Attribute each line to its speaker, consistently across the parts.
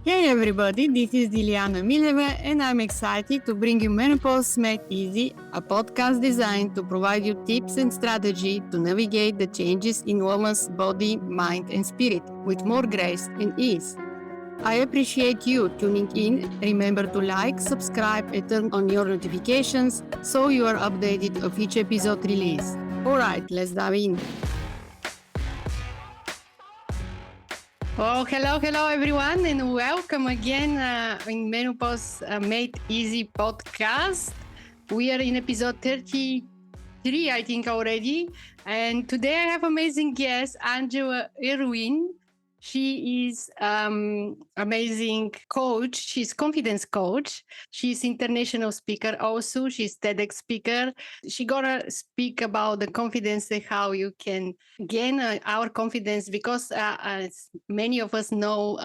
Speaker 1: Hey everybody, this is Dilyana Mileva, and I'm excited to bring you Menopause Made Easy, a podcast designed to provide you tips and strategy to navigate the changes in woman's body, mind, and spirit with more grace and ease. I appreciate you tuning in. Remember to like, subscribe, and turn on your notifications so you are updated of each episode release. Alright, let's dive in. Oh, hello, everyone, and welcome again in Menopause Made Easy podcast. We are in episode 33, I think, already. And today I have amazing guest, Angela Irwin. She is amazing coach. She's confidence coach. She's international speaker also. She's TEDx speaker. She gonna speak about the confidence and how you can gain our confidence because as many of us know,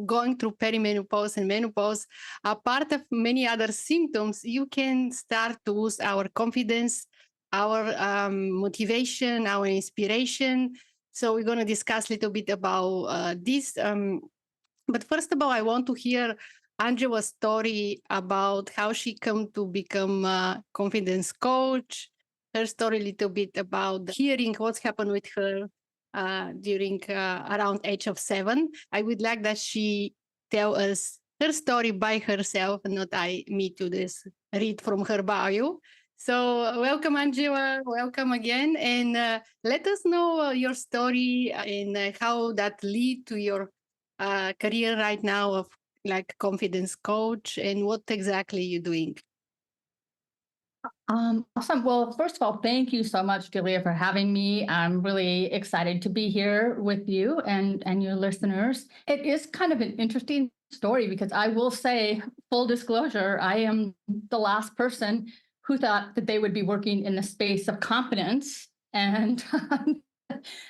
Speaker 1: going through perimenopause and menopause are part of many other symptoms. You can start to lose our confidence, our motivation, our inspiration. So we're going to discuss a little bit about this. But first of all, I want to hear Angela's story about how she come to become a confidence coach. Her story a little bit about hearing what's happened with her during around age of 7. I would like that she tell us her story by herself and not me to this read from her bio. So welcome, Angela. Welcome again. And let us know your story and how that lead to your career right now of like confidence coach and what exactly you're doing.
Speaker 2: Awesome. Well, first of all, thank you so much, Julia, for having me. I'm really excited to be here with you and your listeners. It is kind of an interesting story because I will say, full disclosure, I am the last person who thought that they would be working in the space of confidence. And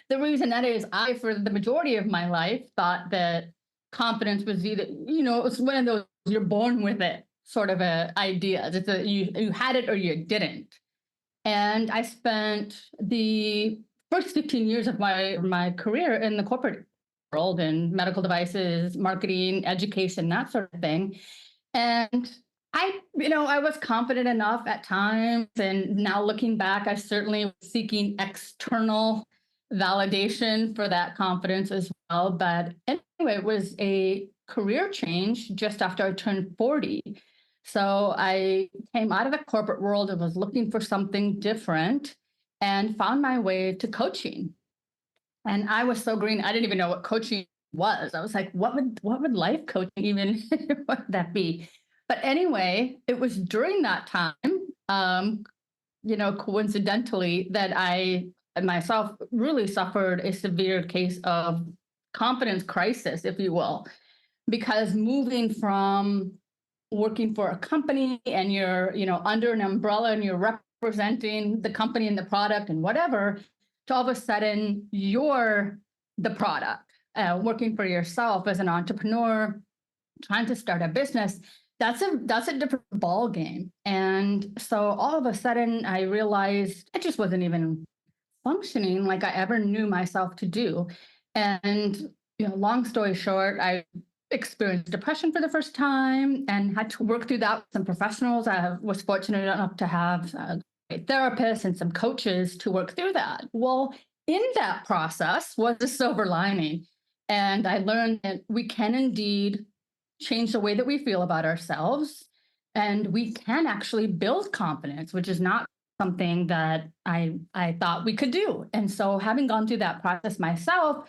Speaker 2: the reason that is, I, for the majority of my life, thought that confidence was either, it was one of those you're born with it sort of a idea. It's you had it or you didn't. And I spent the first 15 years of my career in the corporate world in medical devices, marketing, education, that sort of thing. And I was confident enough at times. And now looking back, I certainly was seeking external validation for that confidence as well. But anyway, it was a career change just after I turned 40. So I came out of the corporate world and was looking for something different and found my way to coaching. And I was so green, I didn't even know what coaching was. I was like, what would life coaching even what would that be? But anyway, it was during that time, coincidentally, that I myself really suffered a severe case of confidence crisis, if you will, because moving from working for a company and you're, under an umbrella and you're representing the company and the product and whatever, to all of a sudden you're the product, working for yourself as an entrepreneur, trying to start a business. That's a different ball game. And so all of a sudden I realized I just wasn't even functioning like I ever knew myself to do. And, long story short, I experienced depression for the first time and had to work through that with some professionals. I was fortunate enough to have therapists and some coaches to work through that. Well, in that process was a silver lining. And I learned that we can indeed change the way that we feel about ourselves. And we can actually build confidence, which is not something that I thought we could do. And so having gone through that process myself,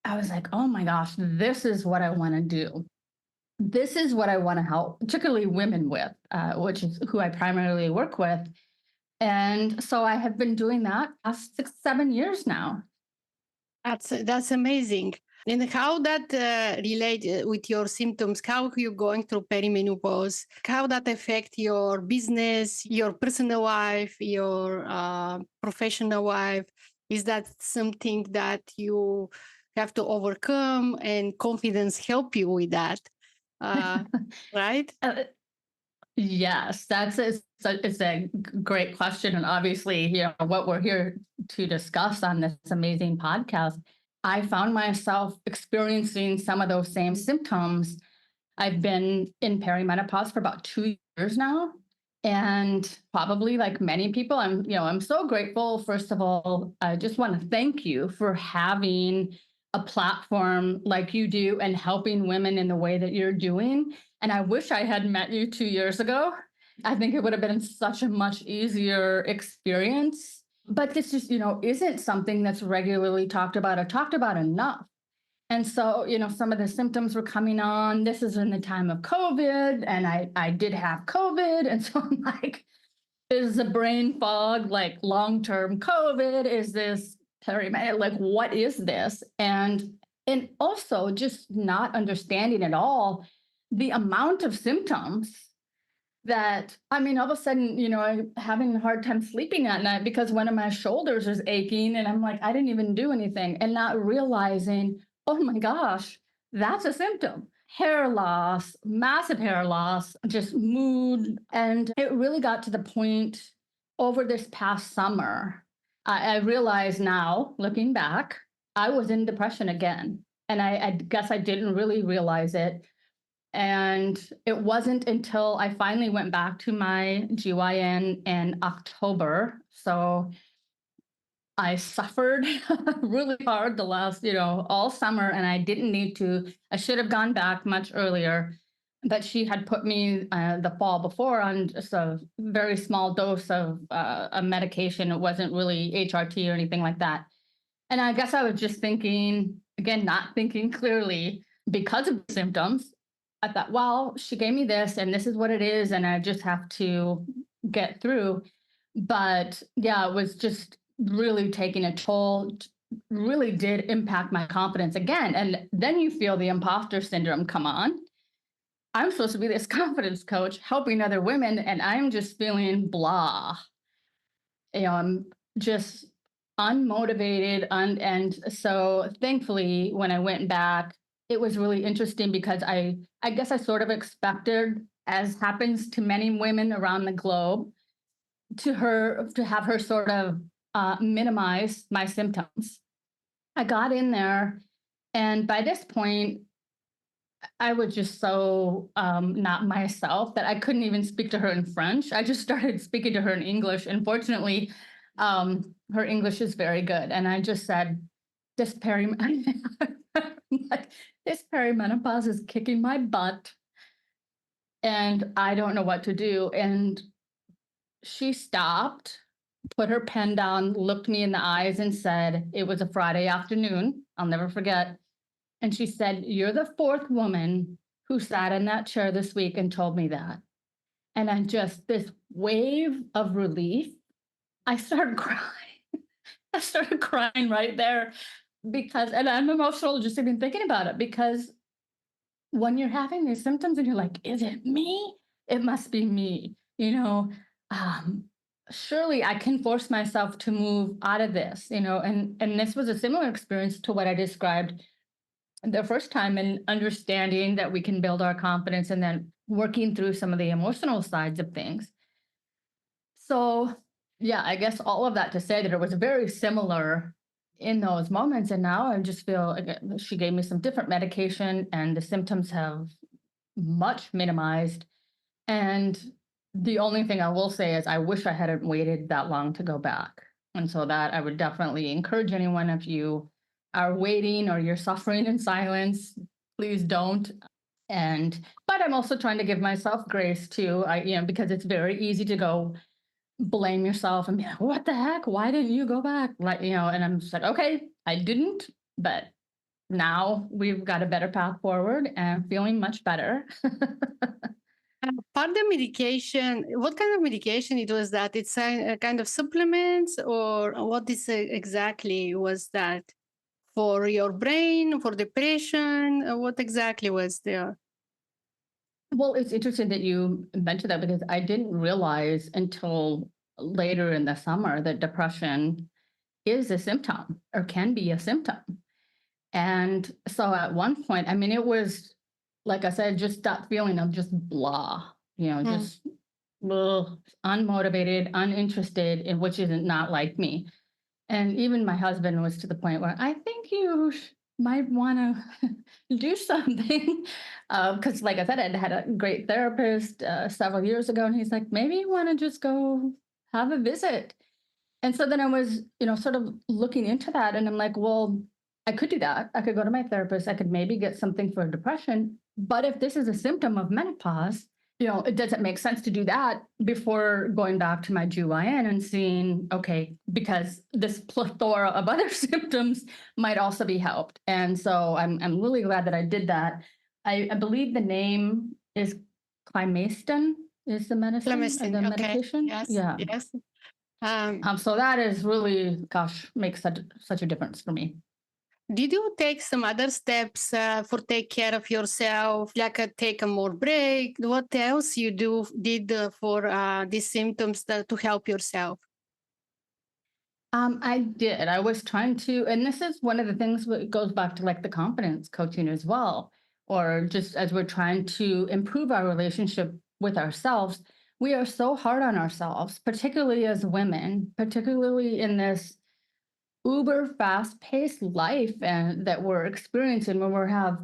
Speaker 2: I was like, oh my gosh, this is what I want to do. This is what I want to help, particularly women with, which is who I primarily work with. And so I have been doing that past 6-7 years now.
Speaker 1: That's amazing. And how that relate with your symptoms? How you're going through perimenopause? How that affect your business, your personal life, your professional life? Is that something that you have to overcome, and confidence help you with that? Right?
Speaker 2: Yes, it's a great question, and obviously, what we're here to discuss on this amazing podcast. I found myself experiencing some of those same symptoms. I've been in perimenopause for about 2 years now. And probably like many people, I'm so grateful. First of all, I just want to thank you for having a platform like you do and helping women in the way that you're doing. And I wish I had met you 2 years ago. I think it would have been such a much easier experience. But this just, isn't something that's regularly talked about or talked about enough. And so, some of the symptoms were coming on. This is in the time of COVID, and I did have COVID. And so I'm like, is the brain fog like long-term COVID? Is this like what is this? And also just not understanding at all the amount of symptoms that, all of a sudden, I'm having a hard time sleeping at night because one of my shoulders is aching, and I'm like, I didn't even do anything, and not realizing, oh my gosh, that's a symptom. Hair loss, massive hair loss, just mood. And it really got to the point over this past summer. I realize now, looking back, I was in depression again. And I guess I didn't really realize it. And it wasn't until I finally went back to my GYN in October. So I suffered really hard the last, all summer, and I didn't need to. I should have gone back much earlier, but she had put me the fall before on just a very small dose of a medication. It wasn't really HRT or anything like that. And I guess I was just thinking, again, not thinking clearly because of the symptoms. I thought, well, she gave me this and this is what it is, and I just have to get through. But yeah, it was just really taking a toll, really did impact my confidence again. And then you feel the imposter syndrome come on. I'm supposed to be this confidence coach helping other women, and I'm just feeling blah. I'm just unmotivated. And so thankfully, when I went back, it was really interesting because I guess I sort of expected, as happens to many women around the globe, to have her sort of minimize my symptoms. I got in there, and by this point, I was just so not myself that I couldn't even speak to her in French. I just started speaking to her in English, and fortunately, her English is very good. And I just said, "This this perimenopause is kicking my butt, and I don't know what to do." And she stopped, put her pen down, looked me in the eyes, and said, it was a Friday afternoon, I'll never forget. And she said, "You're the fourth woman who sat in that chair this week and told me that." And I just, this wave of relief, I started crying. I started crying right there because, and I'm emotional just even thinking about it, because when you're having these symptoms and you're like, is it me? It must be me, um, surely I can force myself to move out of this, and this was a similar experience to what I described the first time, in understanding that we can build our confidence and then working through some of the emotional sides of things. So, yeah, I guess all of that to say that it was very similar in those moments. And now I just feel, again, she gave me some different medication and the symptoms have much minimized. And the only thing I will say is I wish I hadn't waited that long to go back. And so that I would definitely encourage anyone, if you are waiting or you're suffering in silence, please don't. But I'm also trying to give myself grace too. Because it's very easy to go blame yourself and be like, what the heck? Why didn't you go back? And I'm just like, okay, I didn't, but now we've got a better path forward and feeling much better.
Speaker 1: For the medication, what kind of medication it was that? It's a kind of supplements, or what is exactly was that? For your brain, for depression? What exactly was there?
Speaker 2: Well, it's interesting that you mentioned that, because I didn't realize until later in the summer that depression is a symptom or can be a symptom. And so at one point, it was, like I said, just that feeling of just blah, just unmotivated, uninterested, in which is not like me. And even my husband was to the point where I think think you might want to do something. Because, like I said, I had a great therapist several years ago, and he's like, maybe you want to just go have a visit. And so then I was, sort of looking into that, and I'm like, well, I could do that. I could go to my therapist. I could maybe get something for depression. But if this is a symptom of menopause, it doesn't make sense to do that before going back to my GYN and seeing, okay, because this plethora of other symptoms might also be helped. And so I'm really glad that I did that. I believe the name is Climestin is the medicine,
Speaker 1: Clemestine.
Speaker 2: the
Speaker 1: Okay.
Speaker 2: medication.
Speaker 1: Yes.
Speaker 2: Yeah.
Speaker 1: Yes.
Speaker 2: So that is really, gosh, makes such a difference for me.
Speaker 1: Did you take some other steps for take care of yourself, like take a more break? What else you did for these symptoms to help yourself?
Speaker 2: I did. I was trying to, and this is one of the things that goes back to like the confidence coaching as well, or just as we're trying to improve our relationship with ourselves, we are so hard on ourselves, particularly as women, particularly in this uber fast paced life and that we're experiencing when we have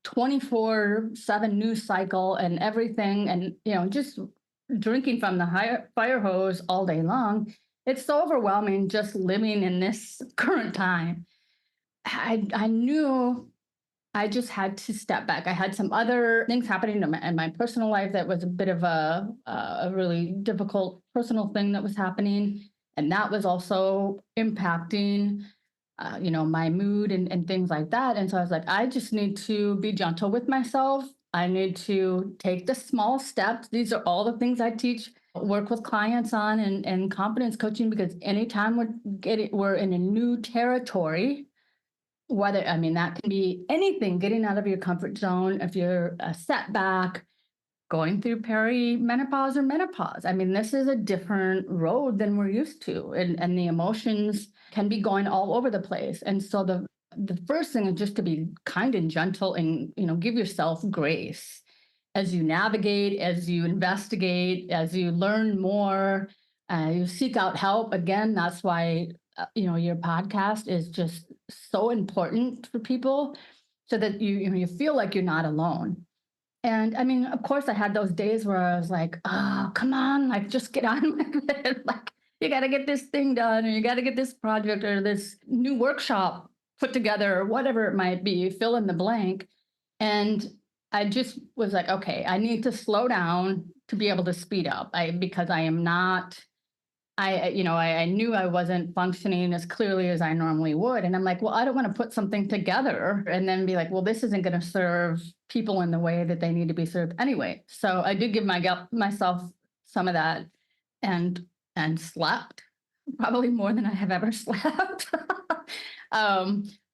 Speaker 2: 24/7 news cycle and everything, and just drinking from the fire hose all day long. It's so overwhelming just living in this current time. I knew I just had to step back. I had some other things happening in my personal life that was a bit of a really difficult personal thing that was happening. And that was also impacting, my mood and things like that. And so I was like, I just need to be gentle with myself. I need to take the small steps. These are all the things I teach, work with clients on and confidence coaching, because anytime we're in a new territory, that can be anything, getting out of your comfort zone, if you're a setback, going through perimenopause or menopause. This is a different road than we're used to. And the emotions can be going all over the place. And so the first thing is just to be kind and gentle and, give yourself grace as you navigate, as you investigate, as you learn more, you seek out help. Again, that's why your podcast is just so important for people, so that you feel like you're not alone. And of course, I had those days where I was like, oh, come on, like just get on with it. Like, you got to get this thing done, or you got to get this project or this new workshop put together, or whatever it might be, fill in the blank. And I just was like, okay, I need to slow down to be able to speed up. Because I am not, I knew I wasn't functioning as clearly as I normally would. And I'm like, well, I don't want to put something together and then be like, well, this isn't going to serve people in the way that they need to be served anyway. So I did give myself some of that, and slept probably more than I have ever slept.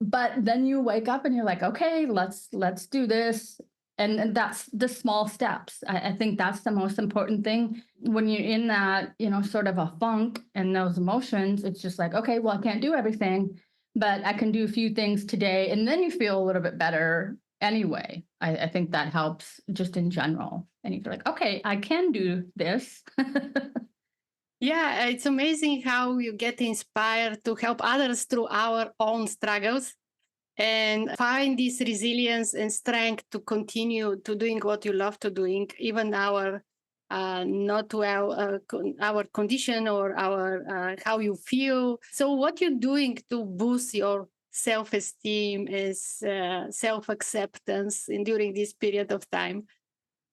Speaker 2: But then you wake up and you're like, okay, let's do this. And that's the small steps. I think that's the most important thing. When you're in that, sort of a funk and those emotions, it's just like, okay, well, I can't do everything, but I can do a few things today. And then you feel a little bit better anyway. I think that helps just in general. And you feel like, okay, I can do this.
Speaker 1: Yeah, it's amazing how you get inspired to help others through our own struggles and find this resilience and strength to continue to doing what you love to doing, even our not well, our condition or our how you feel. So, what you're doing to boost your self-esteem is self-acceptance during this period of time.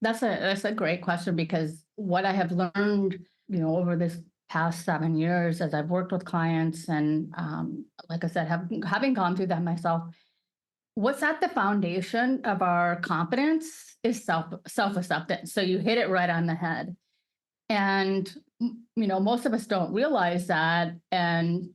Speaker 2: That's a great question, because what I have learned, over this past 7 years, as I've worked with clients and, like I said, having gone through that myself, what's at the foundation of our confidence is self-acceptance. So you hit it right on the head. And, most of us don't realize that. And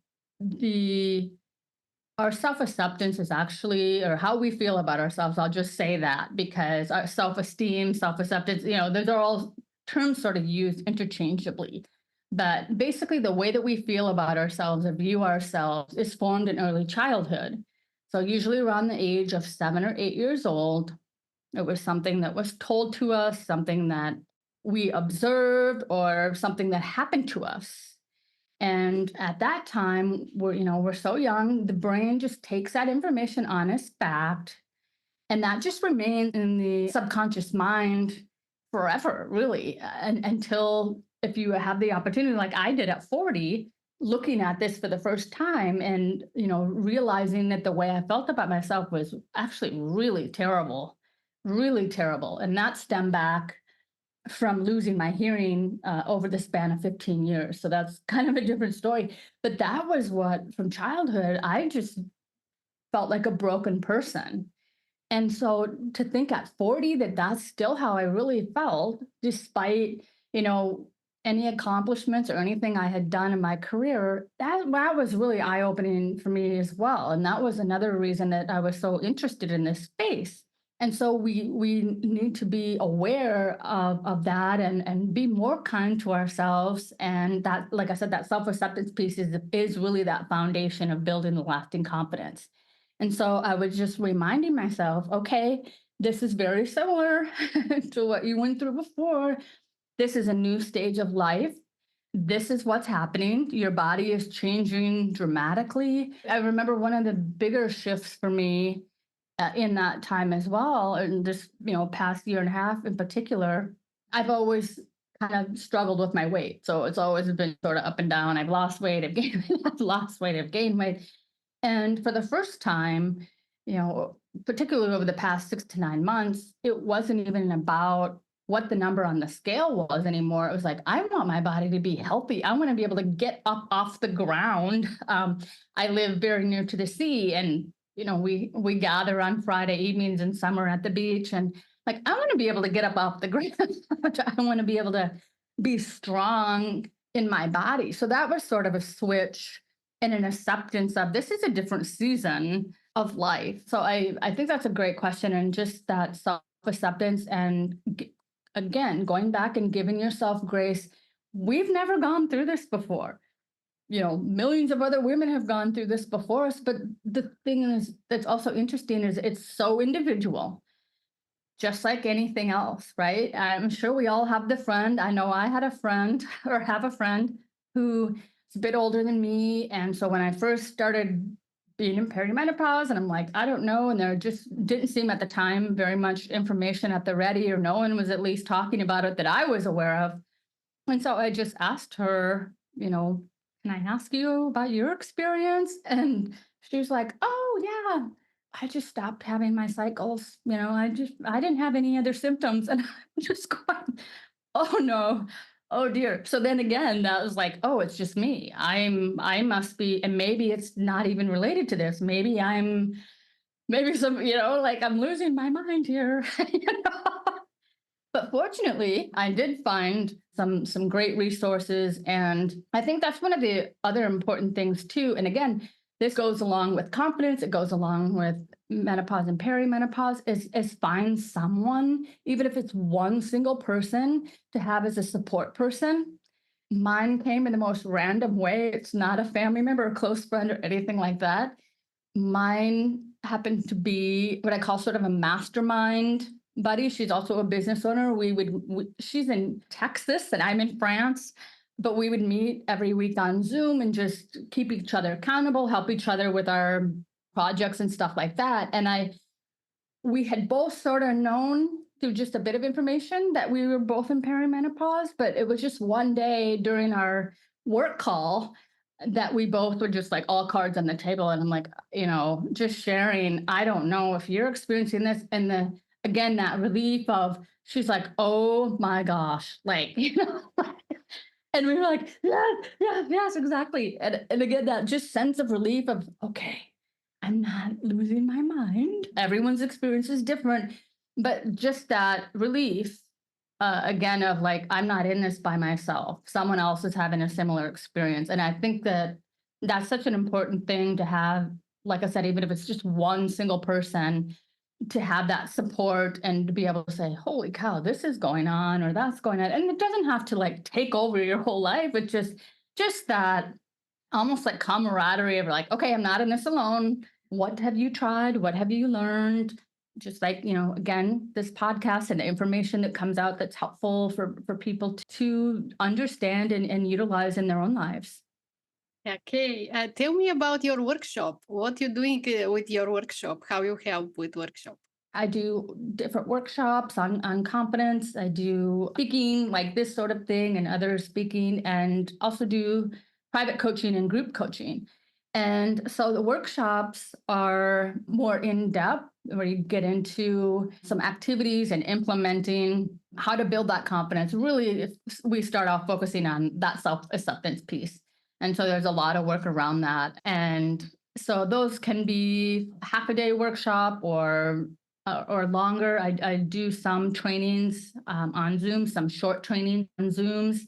Speaker 2: our self-acceptance is actually, or how we feel about ourselves, I'll just say that, because our self-esteem, self-acceptance, those are all terms sort of used interchangeably. But basically, the way that we feel about ourselves or view ourselves is formed in early childhood. So usually around the age of 7 or 8 years old, it was something that was told to us, something that we observed, or something that happened to us. And at that time, we're so young, the brain just takes that information on as fact. And that just remains in the subconscious mind forever, really, and until if you have the opportunity, like I did at 40, looking at this for the first time and, realizing that the way I felt about myself was actually really terrible, really terrible. And that stemmed back from losing my hearing over the span of 15 years. So that's kind of a different story. But that was what, from childhood, I just felt like a broken person. And so to think at 40 that that's still how I really felt, despite, any accomplishments or anything I had done in my career, that was really eye-opening for me as well. And that was another reason that I was so interested in this space. And so we need to be aware of that and be more kind to ourselves. And that, like I said, that self-acceptance piece is really that foundation of building the lasting confidence. And so I was just reminding myself, okay, this is very similar to what you went through before. This is a new stage of life. This is what's happening. Your body is changing dramatically. I remember one of the bigger shifts for me in that time as well, and this, past year and a half in particular, I've always kind of struggled with my weight. So it's always been sort of up and down. I've lost weight, I've gained, I've lost weight, I've gained weight. And for the first time, particularly over the past 6 to 9 months, it wasn't even about what the number on the scale was anymore. It was like, I want my body to be healthy. I want to be able to get up off the ground. I live very near to the sea, and we gather on Friday evenings in summer at the beach, and like I want to be able to get up off the ground. I want to be able to be strong in my body. So that was sort of a switch and an acceptance of this is a different season of life. So I think that's a great question, and just that self-acceptance and again, going back and giving yourself grace. We've never gone through this before. Millions of other women have gone through this before us, but the thing is that's also interesting is it's so individual, just like anything else, right? I'm sure we all have the friend. I know I had a friend or have a friend who is a bit older than me. And so when I first started being in perimenopause, and I'm like, I don't know. And there just didn't seem at the time very much information at the ready, or no one was at least talking about it that I was aware of. And so I just asked her, can I ask you about your experience? And she was like, oh, yeah, I just stopped having my cycles. I didn't have any other symptoms. And I'm just going, oh, no. Oh, dear. So then again, that was like, oh, it's just me. I must be, and maybe it's not even related to this. Maybe like I'm losing my mind here. But fortunately, I did find some great resources. And I think that's one of the other important things too. And again, this goes along with confidence. It goes along with menopause and perimenopause is find someone, even if it's one single person, to have as a support person. Mine came in the most random way. It's not a family member or close friend or anything like that. Mine happened to be what I call sort of a mastermind buddy. She's also a business owner. She's in Texas and I'm in France, but we would meet every week on Zoom and just keep each other accountable, help each other with our projects and stuff like that. And we had both sort of known through just a bit of information that we were both in perimenopause, but it was just one day during our work call that we both were just like all cards on the table. And I'm like, just sharing, I don't know if you're experiencing this. And again, that relief of, she's like, oh my gosh, like, and we were like, yes, exactly. And again, that just sense of relief of, okay, I'm not losing my mind. Everyone's experience is different, but just that relief, again, of like, I'm not in this by myself. Someone else is having a similar experience. And I think that that's such an important thing to have, like I said, even if it's just one single person, to have that support and to be able to say, holy cow, this is going on or that's going on. And it doesn't have to like take over your whole life. It's just that almost like camaraderie of like, okay, I'm not in this alone. What have you tried? What have you learned? Just like, again, this podcast and the information that comes out that's helpful for people to understand and utilize in their own lives.
Speaker 1: Okay. Tell me about your workshop. What you're doing with your workshop? How you help with workshop?
Speaker 2: I do different workshops on confidence. I do speaking, like this sort of thing, and other speaking, and also do private coaching and group coaching. And so the workshops are more in depth, where you get into some activities and implementing how to build that confidence. Really, we start off focusing on that self acceptance piece. And so there's a lot of work around that. And so those can be half a day workshop or longer. I do some trainings on Zoom, some short training on Zooms,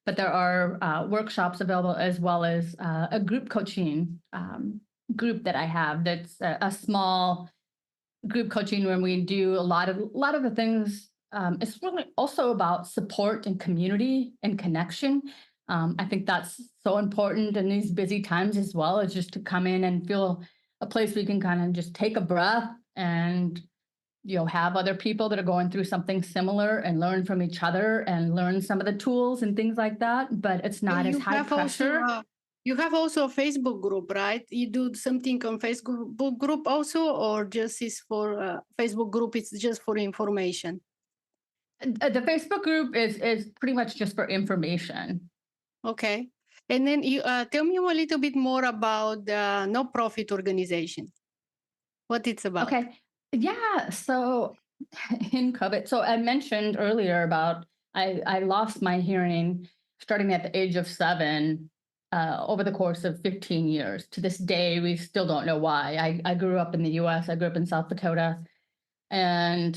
Speaker 2: but there are workshops available as well as a group coaching group that I have. That's a small group coaching where we do a lot of the things. It's really also about support and community and connection. I think that's so important in these busy times as well, is just to come in and feel a place where you can kind of just take a breath and have other people that are going through something similar and learn from each other and learn some of the tools and things like that. But it's not as
Speaker 1: You
Speaker 2: high
Speaker 1: have also
Speaker 2: pressure.
Speaker 1: you have also a Facebook group, right? You do something on Facebook group also, or just is for Facebook group? It's just for information.
Speaker 2: The Facebook group is pretty much just for information.
Speaker 1: Okay. And then you tell me a little bit more about the no-profit organization. What it's about.
Speaker 2: Okay. Yeah. So in COVID, so I mentioned earlier about I lost my hearing starting at the age of 7 over the course of 15 years. To this day, we still don't know why. I grew up in the US, I grew up in South Dakota, and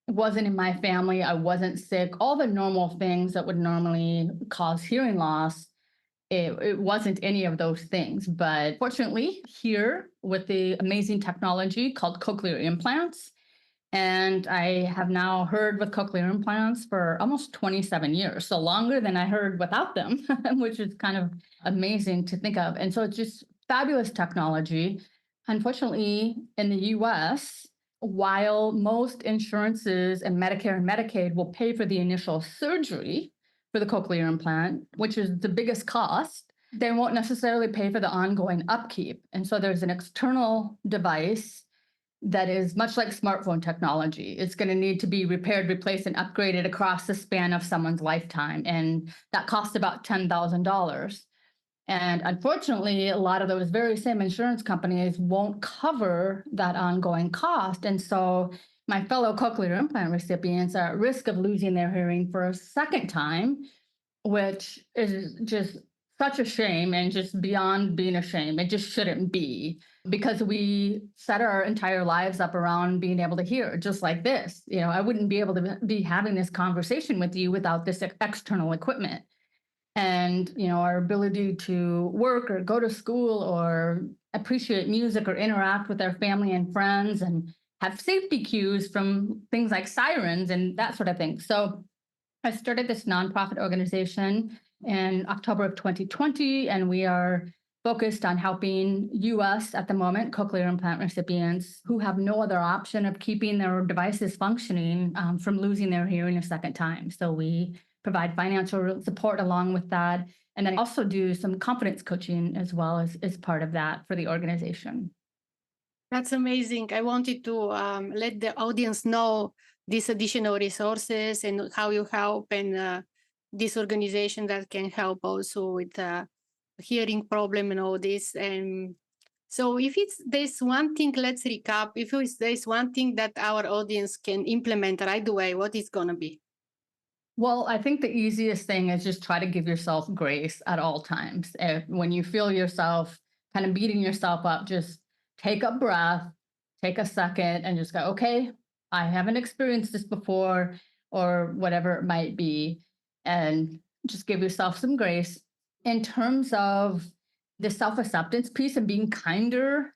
Speaker 2: it wasn't in my family. I wasn't sick. All the normal things that would normally cause hearing loss, it wasn't any of those things. But fortunately, here with the amazing technology called cochlear implants, and I have now heard with cochlear implants for almost 27 years, so longer than I heard without them, which is kind of amazing to think of. And so it's just fabulous technology. Unfortunately, in the US, while most insurances and Medicare and Medicaid will pay for the initial surgery for the cochlear implant, which is the biggest cost, they won't necessarily pay for the ongoing upkeep. And so there's an external device that is much like smartphone technology. It's going to need to be repaired, replaced, and upgraded across the span of someone's lifetime. And that costs about $10,000. And unfortunately, a lot of those very same insurance companies won't cover that ongoing cost. And so my fellow cochlear implant recipients are at risk of losing their hearing for a second time, which is just such a shame, and just beyond being a shame. It just shouldn't be, because we set our entire lives up around being able to hear, just like this. I wouldn't be able to be having this conversation with you without this external equipment. And our ability to work or go to school or appreciate music or interact with our family and friends and have safety cues from things like sirens and that sort of thing. So I started this nonprofit organization in October of 2020, and we are focused on helping US at the moment cochlear implant recipients who have no other option of keeping their devices functioning from losing their hearing a second time. So we provide financial support along with that, and then also do some confidence coaching as well as part of that for the organization.
Speaker 1: That's amazing. I wanted to let the audience know these additional resources and how you help, and this organization that can help also with hearing problem and all this. And so if there's one thing, let's recap. If there's one thing that our audience can implement right away, what is going to be?
Speaker 2: Well, I think the easiest thing is just try to give yourself grace at all times. When you feel yourself kind of beating yourself up, just take a breath, take a second, and just go, okay, I haven't experienced this before, or whatever it might be, and just give yourself some grace. In terms of the self-acceptance piece and being kinder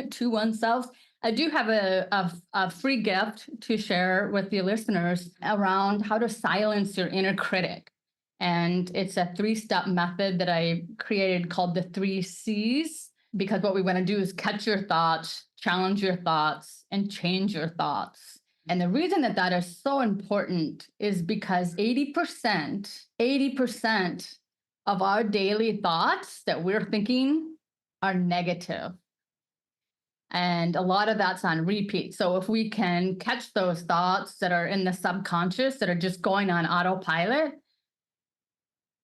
Speaker 2: to oneself, I do have a free gift to share with the listeners around how to silence your inner critic. And it's a 3-step method that I created called the 3 C's, because what we want to do is catch your thoughts, challenge your thoughts, and change your thoughts. And the reason that is so important is because 80% of our daily thoughts that we're thinking are negative. And a lot of that's on repeat. So if we can catch those thoughts that are in the subconscious that are just going on autopilot,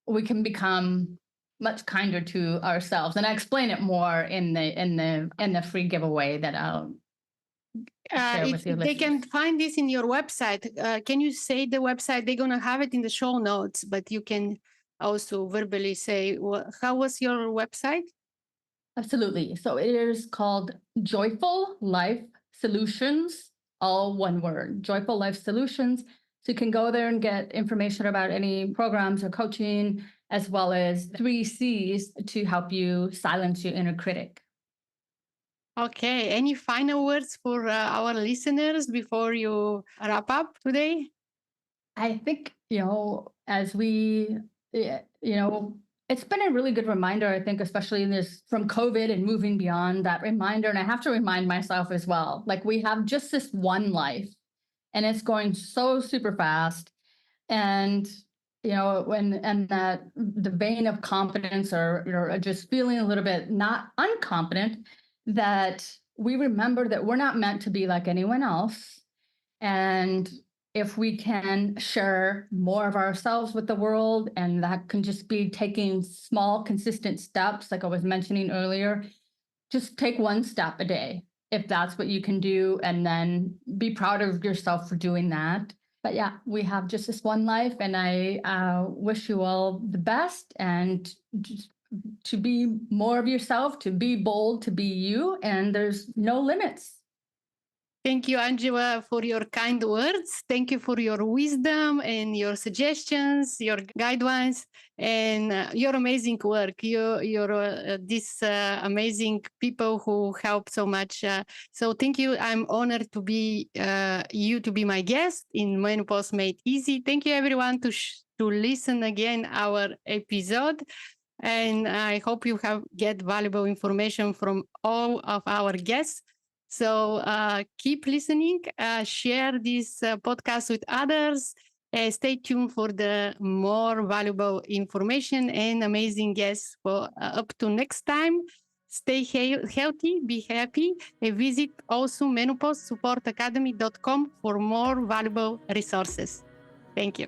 Speaker 2: we can become much kinder to ourselves. And I explain it more in the free giveaway that I'll share with you.
Speaker 1: They can find this in your website. Can you say the website? They're gonna have it in the show notes, but you can also verbally say, how was your website?
Speaker 2: Absolutely. So it is called Joyful Life Solutions, all one word, Joyful Life Solutions. So you can go there and get information about any programs or coaching, as well as 3 C's to help you silence your inner critic.
Speaker 1: Okay. Any final words for our listeners before you wrap up today?
Speaker 2: I think, as we, it's been a really good reminder, I think, especially in this from COVID and moving beyond that reminder. And I have to remind myself as well, like we have just this one life and it's going so super fast. And, that the vein of confidence or just feeling a little bit not unconfident, that we remember that we're not meant to be like anyone else. And if we can share more of ourselves with the world, and that can just be taking small, consistent steps, like I was mentioning earlier, just take one step a day, if that's what you can do, and then be proud of yourself for doing that. But yeah, we have just this one life, and I wish you all the best, and just to be more of yourself, to be bold, to be you, and there's no limits.
Speaker 1: Thank you, Angela, for your kind words. Thank you for your wisdom and your suggestions, your guidelines, and your amazing work. You're these amazing people who help so much. So thank you. I'm honored to be you to be my guest in Menopause Made Easy. Thank you, everyone, to listen again our episode. And I hope you get valuable information from all of our guests. So keep listening, share this podcast with others. Stay tuned for the more valuable information and amazing guests. For up to next time, stay healthy, be happy, and visit also menopausesupportacademy.com for more valuable resources. Thank you.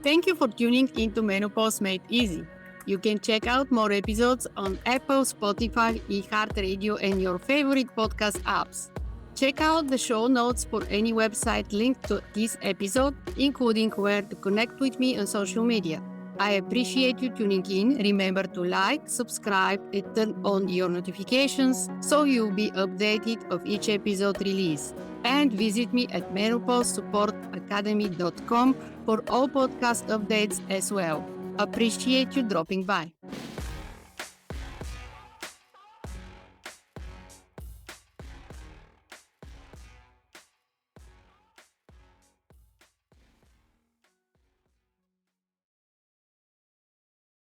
Speaker 1: Thank you for tuning into Menopause Made Easy. You can check out more episodes on Apple, Spotify, iHeartRadio, and your favorite podcast apps. Check out the show notes for any website linked to this episode, including where to connect with me on social media. I appreciate you tuning in. Remember to like, subscribe, and turn on your notifications so you'll be updated of each episode release. And visit me at menopausesupportacademy.com for all podcast updates as well. Appreciate you dropping by.